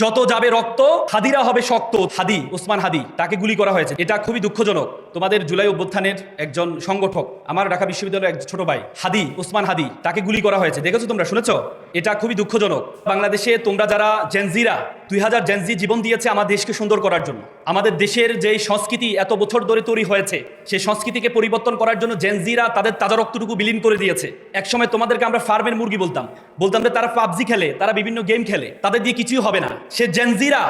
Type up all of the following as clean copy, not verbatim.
যত যাবে রক্ত হাদিরা হবে শক্ত। হাদি ওসমান হাদি তাকে গুলি করা হয়েছে, এটা খুবই দুঃখজনক। তোমাদের জুলাই অভ্যুত্থানের একজন সংগঠক, আমার ঢাকা বিশ্ববিদ্যালয়ের এক ছোট ভাই হাদি ওসমান হাদি, তাকে গুলি করা হয়েছে। দেখেছো তোমরা, শুনেছো? এটা খুবই দুঃখজনক। বাংলাদেশে তোমরা যারা জেনজিরা 2000 জেনজি জীবন দিয়েছে আমার দেশকে সুন্দর করার জন্য। আমাদের দেশের যে সংস্কৃতি এত বছর ধরে তৈরি হয়েছে সেই সংস্কৃতিকে পরিবর্তন করার জন্য জেনজিরা তাদের তাজা রক্তটুকু বিলীন করে দিয়েছে। একসময় তোমাদেরকে আমরা ফার্মের মুরগি বলতাম যে তারা পাবজি খেলে, তারা বিভিন্ন গেম খেলে, তাদের দিয়ে কিছুই হবে না। সে জেনজিরা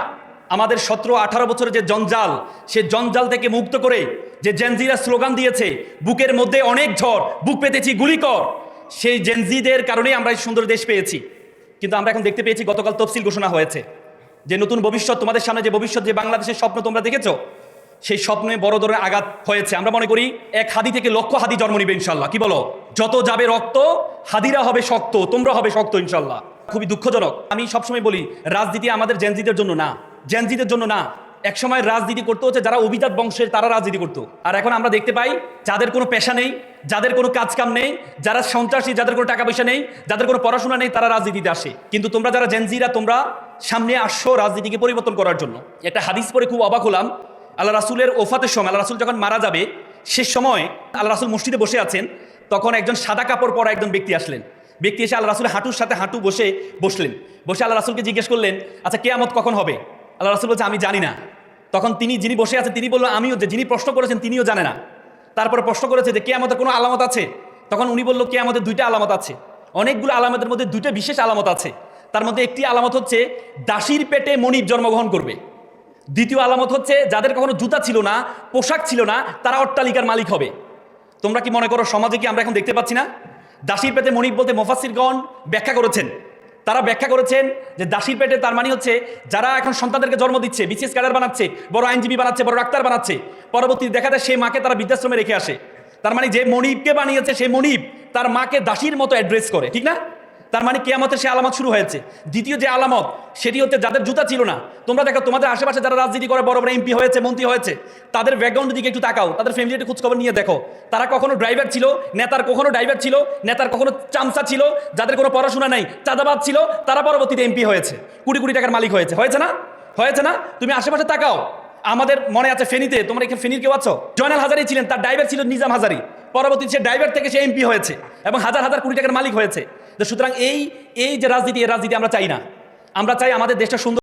আমাদের 17-18 বছরের যে জঞ্জাল, সে জঞ্জাল থেকে মুক্ত করে যে জেনজিরা স্লোগান দিয়েছে, বুকের মধ্যে অনেক ঝড়, বুক পেতেছি গুলি কর, সেই জেনজিদের কারণেই আমরা এই সুন্দর দেশ পেয়েছি। কিন্তু আমরা এখন দেখতে পেয়েছি গতকাল তফসিল ঘোষণা হয়েছে যে নতুন ভবিষ্যৎ, তোমাদের সামনে যে ভবিষ্যৎ, যে বাংলাদেশের স্বপ্ন তোমরা দেখেছো, সেই স্বপ্নে বড় ধরনের আঘাত হয়েছে। আমরা মনে করি এক হাদি থেকে লক্ষ হাদি জন্ম নিবে ইনশাল্লাহ। কি বলো? যত যাবে রক্ত হাদিরা হবে শক্ত, তোমরা হবে শক্ত ইনশাল্লাহ। খুবই দুঃখজনক। আমি সবসময় বলি রাজনীতি আমাদের জেনজিদের জন্য না, জেনজিদের জন্য না। একসময় রাজনীতি করতে হচ্ছে যারা অভিজাত বংশের, তারা রাজনীতি করতো। আর এখন আমরা দেখতে পাই যাদের কোনো পেশা নেই, যাদের কোনো কাজ কাম নেই, যারা সন্ত্রাসী, যাদের কোনো টাকা পয়সা নেই, যাদের কোনো পড়াশোনা নেই, তারা রাজনীতিতে আসে। কিন্তু তোমরা যারা জেনজিরা, তোমরা সামনে আসছো রাজনীতিকে পরিবর্তন করার জন্য। একটা হাদিস পড়ে খুব অবাক হলাম। আল্লাহ রাসুলের ওফাতের সময়, আল্লাহ রাসুল যখন মারা যাবে সে সময় আল্লাহ রাসুল মসজিদে বসে আছেন, তখন একজন সাদা কাপড় পরা একজন ব্যক্তি আসলেন। ব্যক্তি এসে আল্লাহ রাসুলের হাঁটুর সাথে হাঁটু বসলেন। বসে আল্লাহ রাসুলকে জিজ্ঞেস করলেন, আচ্ছা কিয়ামত কখন হবে? আল্লাহ রাসুল বলছে আমি জানি না। তখন যিনি বসে আছেন তিনি বললেন আমিও, যে যিনি প্রশ্ন করেছেন তিনিও জানে না। তারপরে প্রশ্ন করেছে যে কিয়ামতের কোনো আলামত আছে? তখন উনি বলল কিয়ামতের 2টা আলামত আছে। অনেকগুলো আলামতের মধ্যে 2টা বিশেষ আলামত আছে। তার মধ্যে একটি আলামত হচ্ছে দাসীর পেটে মনিব জন্মগ্রহণ করবে। দ্বিতীয় আলামত হচ্ছে যাদের কখনো জুতা ছিল না, পোশাক ছিল না, তারা অট্টালিকার মালিক হবে। তোমরা কি মনে করো সমাজে কি আমরা এখন দেখতে পাচ্ছি না? দাসীর পেটে মনিব বলতে মুফাসসিরগণ ব্যাখ্যা করেছেন, তারা ব্যাখ্যা করেছেন যে দাসীর পেটে তার মানে হচ্ছে যারা এখন সন্তানদেরকে জন্ম দিচ্ছে, বিসিএস ক্যাডার বানাচ্ছে, বড় আইনজীবী বানাচ্ছে, বড় ডাক্তার বানাচ্ছে, পরবর্তী দেখা যায় সেই মাকে তারা বৃদ্ধাশ্রমে রেখে আসে। তার মানে যে মনিবকে বানিয়েছে সেই মনিব তার মাকে দাসীর মতো অ্যাড্রেস করে, ঠিক না? তার মানে কিয়ামতের সে আলামত শুরু হয়েছে। দ্বিতীয় যে আলামত সেটি হচ্ছে যাদের জুতা ছিল না। তোমরা দেখো তোমাদের আশেপাশে যারা রাজনীতি করে, বড় বড় এমপি হয়েছে, মন্ত্রী হয়েছে, তাদের ব্যাকগ্রাউন্ডের দিকে একটু তাকাও, তাদের ফ্যামিলি একটু খোঁজখবর নিয়ে দেখো। তারা কখনো ড্রাইভার ছিল, নেতার কখনো ড্রাইভার ছিল, নেতার কখনো চামচা ছিল, যাদের কোনো পড়াশোনা নাই, চাঁদাবাজ ছিল, তারা পরবর্তীতে এমপি হয়েছে, কোটি কোটি টাকার মালিক হয়েছে। হয়েছে না? হয়েছে না? তুমি আশেপাশে তাকাও। আমাদের মনে আছে ফেনীতে, তোমরা এখানে ফেনীর কেউ আছো? জয়নাল হাজারি ছিলেন, তার ড্রাইভার ছিল নিজাম হাজারি, পরবর্তীতে সে ড্রাইভার থেকে সে এমপি হয়েছে এবং হাজার হাজার কোটি টাকার মালিক হয়েছে। সুতরাং এই যে রাজনীতি, এই রাজনীতি আমরা চাই না। আমরা চাই আমাদের দেশটা সুন্দর।